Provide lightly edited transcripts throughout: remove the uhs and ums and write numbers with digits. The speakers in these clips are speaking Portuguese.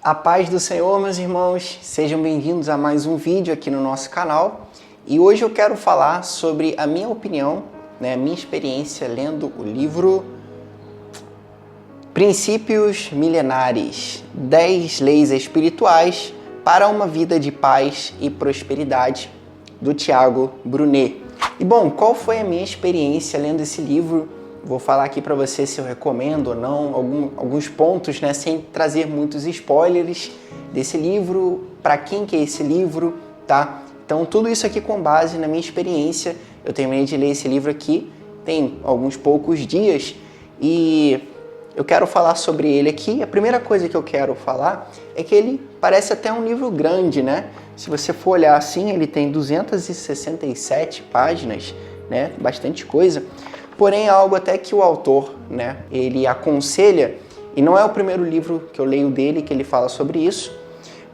A paz do Senhor, meus irmãos, sejam bem-vindos a mais um vídeo aqui no nosso canal. E hoje eu quero falar sobre a minha opinião, a minha experiência lendo o livro Princípios Milenares, 10 Leis Espirituais para uma Vida de Paz e Prosperidade, do Tiago Brunet. E bom, qual foi a minha experiência lendo esse livro? Vou falar aqui para você se eu recomendo ou não, alguns pontos, sem trazer muitos spoilers desse livro, para quem que é esse livro, tá? Então tudo isso aqui com base na minha experiência. Eu terminei de ler esse livro aqui, tem alguns poucos dias, e eu quero falar sobre ele aqui. A primeira coisa que eu quero falar é que ele parece até um livro grande, né? Se você for olhar assim, ele tem 267 páginas, né? Bastante coisa. Porém, é algo até que o autor, ele aconselha, e não é o primeiro livro que eu leio dele que ele fala sobre isso,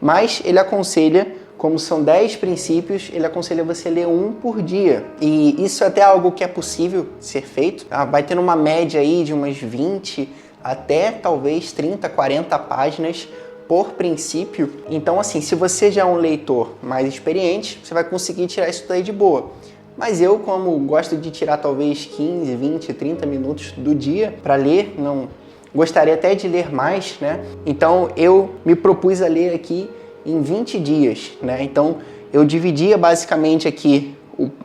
mas ele aconselha, como são 10 princípios, ele aconselha você ler um por dia. E isso é até algo que é possível ser feito, tá? Vai ter uma média aí de umas 20 até talvez 30, 40 páginas por princípio. Então, assim, se você já é um leitor mais experiente, você vai conseguir tirar isso daí de boa. Mas eu, como gosto de tirar talvez 15, 20, 30 minutos do dia para ler, não gostaria até de ler mais, Então eu me propus a ler aqui em 20 dias, Então eu dividia basicamente aqui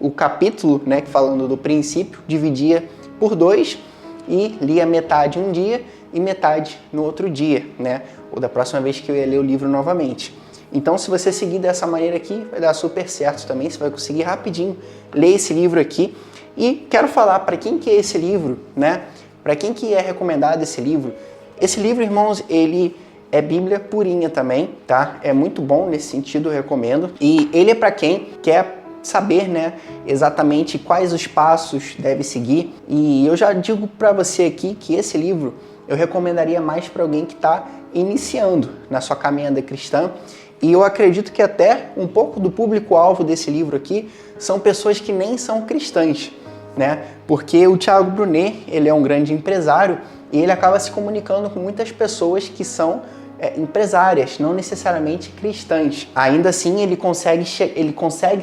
o capítulo, falando do princípio, dividia por 2 e lia metade um dia e metade no outro dia, Ou da próxima vez que eu ia ler o livro novamente. Então, se você seguir dessa maneira aqui, vai dar super certo também. Você vai conseguir rapidinho ler esse livro aqui. E quero falar para quem que é esse livro, Para quem que é recomendado esse livro. Esse livro, irmãos, ele é Bíblia purinha também, tá? É muito bom nesse sentido, eu recomendo. E ele é para quem quer saber, exatamente quais os passos deve seguir. E eu já digo para você aqui que esse livro eu recomendaria mais para alguém que está iniciando na sua caminhada cristã. E eu acredito que até um pouco do público-alvo desse livro aqui são pessoas que nem são cristãs, Porque o Tiago Brunet, ele é um grande empresário e ele acaba se comunicando com muitas pessoas que são empresárias, não necessariamente cristãs. Ainda assim, ele consegue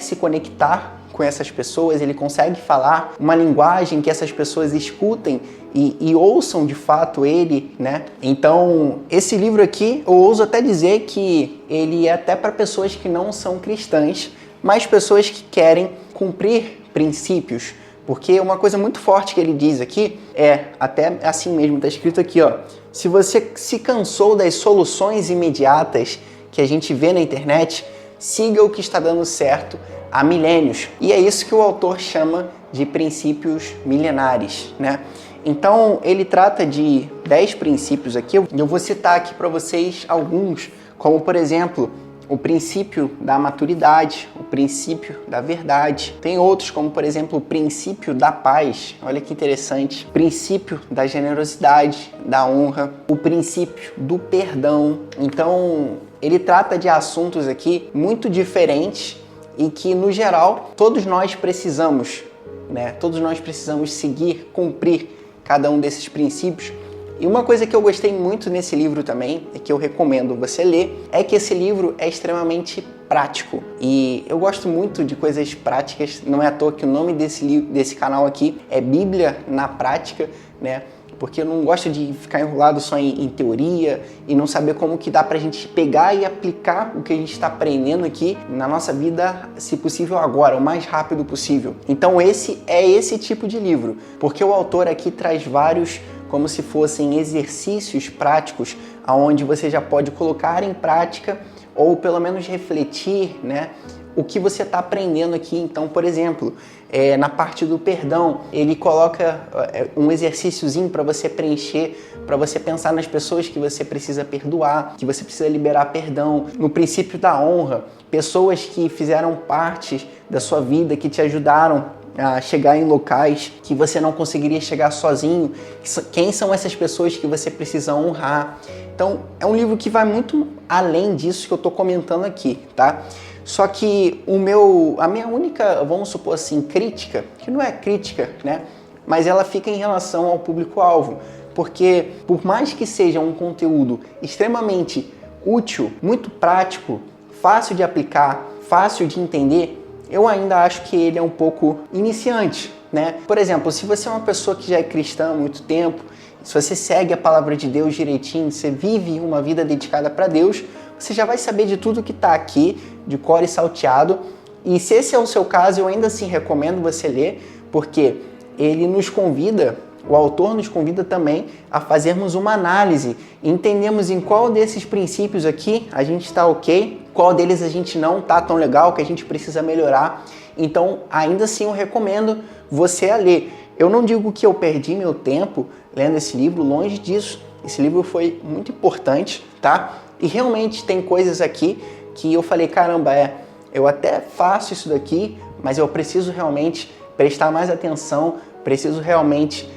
se conectar com essas pessoas, ele consegue falar uma linguagem que essas pessoas escutem e ouçam de fato ele, Então, esse livro aqui, eu ouso até dizer que ele é até para pessoas que não são cristãs, mas pessoas que querem cumprir princípios. Porque uma coisa muito forte que ele diz aqui até assim mesmo, está escrito aqui, ó. Se você se cansou das soluções imediatas que a gente vê na internet, siga o que está dando certo há milênios. E é isso que o autor chama de princípios milenares, Então, ele trata de 10 princípios aqui. Eu vou citar aqui para vocês alguns, como, por exemplo, o princípio da maturidade, o princípio da verdade. Tem outros, como, por exemplo, o princípio da paz. Olha que interessante. O princípio da generosidade, da honra, o princípio do perdão. Então, ele trata de assuntos aqui muito diferentes e que, no geral, todos nós precisamos, Todos nós precisamos seguir, cumprir cada um desses princípios. E uma coisa que eu gostei muito nesse livro também, e que eu recomendo você ler, é que esse livro é extremamente prático. E eu gosto muito de coisas práticas, não é à toa que o nome desse canal aqui é Bíblia na Prática, Porque eu não gosto de ficar enrolado só em teoria e não saber como que dá pra gente pegar e aplicar o que a gente está aprendendo aqui na nossa vida, se possível agora, o mais rápido possível. Então esse tipo de livro, porque o autor aqui traz vários, como se fossem exercícios práticos, onde você já pode colocar em prática ou pelo menos refletir, o que você está aprendendo aqui. Então, por exemplo, na parte do perdão, ele coloca um exercíciozinho para você preencher, para você pensar nas pessoas que você precisa perdoar, que você precisa liberar perdão. No princípio da honra, pessoas que fizeram parte da sua vida, que te ajudaram a chegar em locais que você não conseguiria chegar sozinho. Quem são essas pessoas que você precisa honrar? Então, é um livro que vai muito além disso que eu estou comentando aqui, tá? Só que a minha única, vamos supor assim, crítica, que não é crítica, Mas ela fica em relação ao público-alvo. Porque, por mais que seja um conteúdo extremamente útil, muito prático, fácil de aplicar, fácil de entender, eu ainda acho que ele é um pouco iniciante, né? Por exemplo, se você é uma pessoa que já é cristã há muito tempo, se você segue a palavra de Deus direitinho, você vive uma vida dedicada para Deus, você já vai saber de tudo que está aqui, de cor e salteado. E se esse é o seu caso, eu ainda assim recomendo você ler, porque ele nos convida, o autor nos convida também a fazermos uma análise, entendemos em qual desses princípios aqui a gente está ok, qual deles a gente não está tão legal, que a gente precisa melhorar. Então, ainda assim, eu recomendo você a ler. Eu não digo que eu perdi meu tempo lendo esse livro, longe disso. Esse livro foi muito importante, tá? E realmente tem coisas aqui que eu falei, caramba, eu até faço isso daqui, mas eu preciso realmente prestar mais atenção, preciso realmente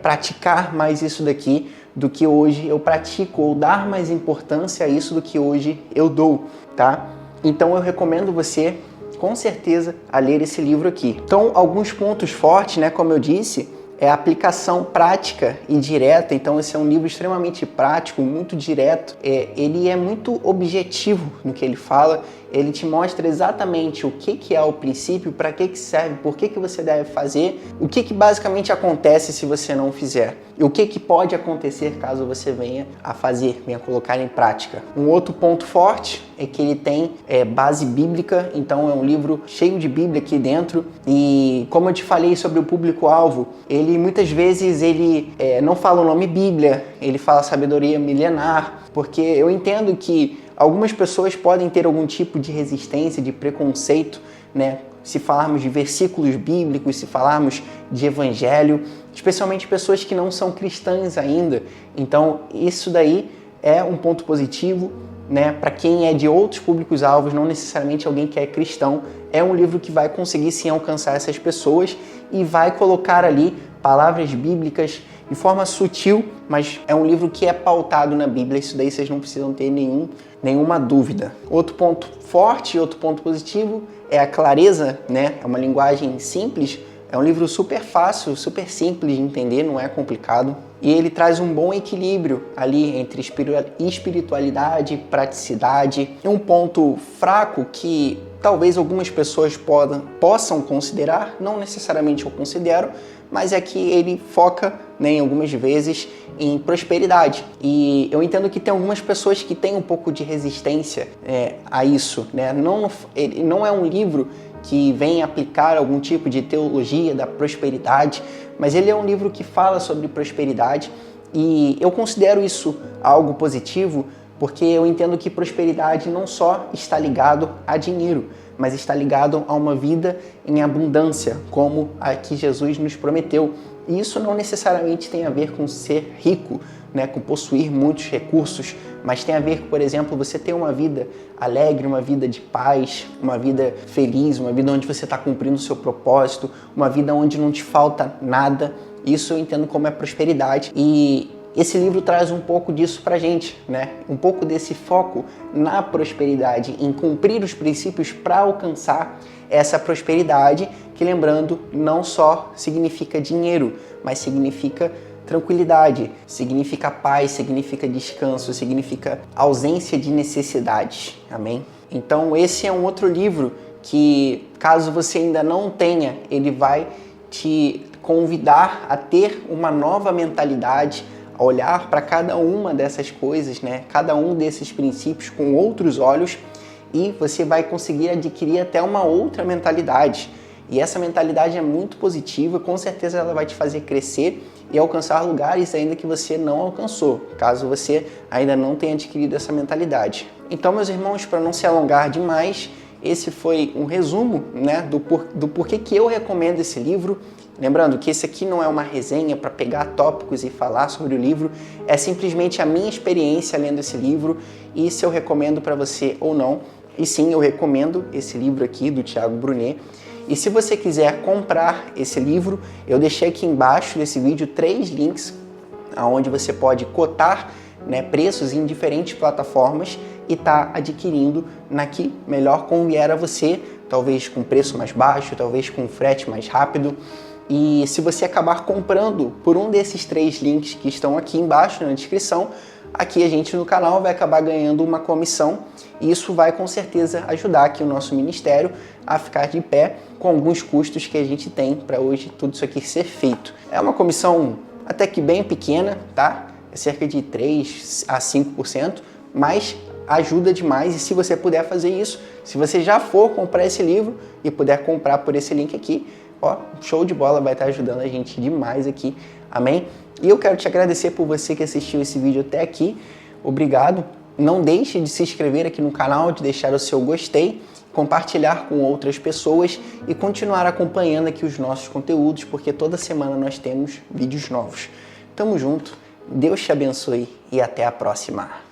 praticar mais isso daqui do que hoje eu pratico, ou dar mais importância a isso do que hoje eu dou, tá? Então eu recomendo você, com certeza, a ler esse livro aqui. Então, alguns pontos fortes, né, como eu disse, é a aplicação prática e direta. Então esse é um livro extremamente prático, muito direto. Ele é muito objetivo no que ele fala. Ele te mostra exatamente o que é o princípio, para que serve, por que você deve fazer, o que basicamente acontece se você não fizer, e o que pode acontecer caso você venha a fazer, venha colocar em prática. Um outro ponto forte é que ele tem base bíblica, então é um livro cheio de Bíblia aqui dentro, e como eu te falei sobre o público-alvo, ele muitas vezes não fala o nome Bíblia, ele fala sabedoria milenar, porque eu entendo que algumas pessoas podem ter algum tipo de resistência, de preconceito, né? Se falarmos de versículos bíblicos, se falarmos de evangelho, especialmente pessoas que não são cristãs ainda. Então, isso daí é um ponto positivo, né? Para quem é de outros públicos-alvos, não necessariamente alguém que é cristão, é um livro que vai conseguir sim alcançar essas pessoas e vai colocar ali palavras bíblicas de forma sutil, mas é um livro que é pautado na Bíblia. Isso daí vocês não precisam ter nenhuma dúvida. Outro ponto forte, outro ponto positivo é a clareza, né? É uma linguagem simples, é um livro super fácil, super simples de entender, não é complicado. E ele traz um bom equilíbrio ali entre espiritualidade, praticidade. E um ponto fraco que talvez algumas pessoas possam considerar, não necessariamente eu considero, mas é que ele foca, né, em algumas vezes em prosperidade. E eu entendo que tem algumas pessoas que têm um pouco de resistência a isso, né? Ele não é um livro que vem aplicar algum tipo de teologia da prosperidade, mas ele é um livro que fala sobre prosperidade e eu considero isso algo positivo, porque eu entendo que prosperidade não só está ligado a dinheiro, mas está ligado a uma vida em abundância, como a que Jesus nos prometeu. E isso não necessariamente tem a ver com ser rico, né, com possuir muitos recursos, mas tem a ver com, por exemplo, você ter uma vida alegre, uma vida de paz, uma vida feliz, uma vida onde você está cumprindo o seu propósito, uma vida onde não te falta nada. Isso eu entendo como é prosperidade. E esse livro traz um pouco disso pra gente, né? Um pouco desse foco na prosperidade, em cumprir os princípios para alcançar essa prosperidade, que, lembrando, não só significa dinheiro, mas significa tranquilidade, significa paz, significa descanso, significa ausência de necessidade. Amém? Então esse é um outro livro que, caso você ainda não tenha, ele vai te convidar a ter uma nova mentalidade, a olhar para cada uma dessas coisas, né? Cada um desses princípios com outros olhos, e você vai conseguir adquirir até uma outra mentalidade. E essa mentalidade é muito positiva, com certeza ela vai te fazer crescer e alcançar lugares ainda que você não alcançou, caso você ainda não tenha adquirido essa mentalidade. Então, meus irmãos, para não se alongar demais, esse foi um resumo, né, do porquê que eu recomendo esse livro. Lembrando que esse aqui não é uma resenha para pegar tópicos e falar sobre o livro, é simplesmente a minha experiência lendo esse livro e se eu recomendo para você ou não. E sim, eu recomendo esse livro aqui do Thiago Brunet. E se você quiser comprar esse livro, eu deixei aqui embaixo desse vídeo 3 links onde você pode cotar, né, preços em diferentes plataformas e tá adquirindo na que melhor convier a você, talvez com preço mais baixo, talvez com frete mais rápido. E se você acabar comprando por um desses 3 links que estão aqui embaixo na descrição, aqui a gente no canal vai acabar ganhando uma comissão e isso vai com certeza ajudar aqui o nosso ministério a ficar de pé com alguns custos que a gente tem para hoje tudo isso aqui ser feito. É uma comissão até que bem pequena, tá? É cerca de 3 a 5%, mas ajuda demais. E se você puder fazer isso, se você já for comprar esse livro e puder comprar por esse link aqui, ó, show de bola, vai estar ajudando a gente demais aqui, amém? E eu quero te agradecer por você que assistiu esse vídeo até aqui, obrigado. Não deixe de se inscrever aqui no canal, de deixar o seu gostei, compartilhar com outras pessoas e continuar acompanhando aqui os nossos conteúdos, porque toda semana nós temos vídeos novos. Tamo junto, Deus te abençoe e até a próxima.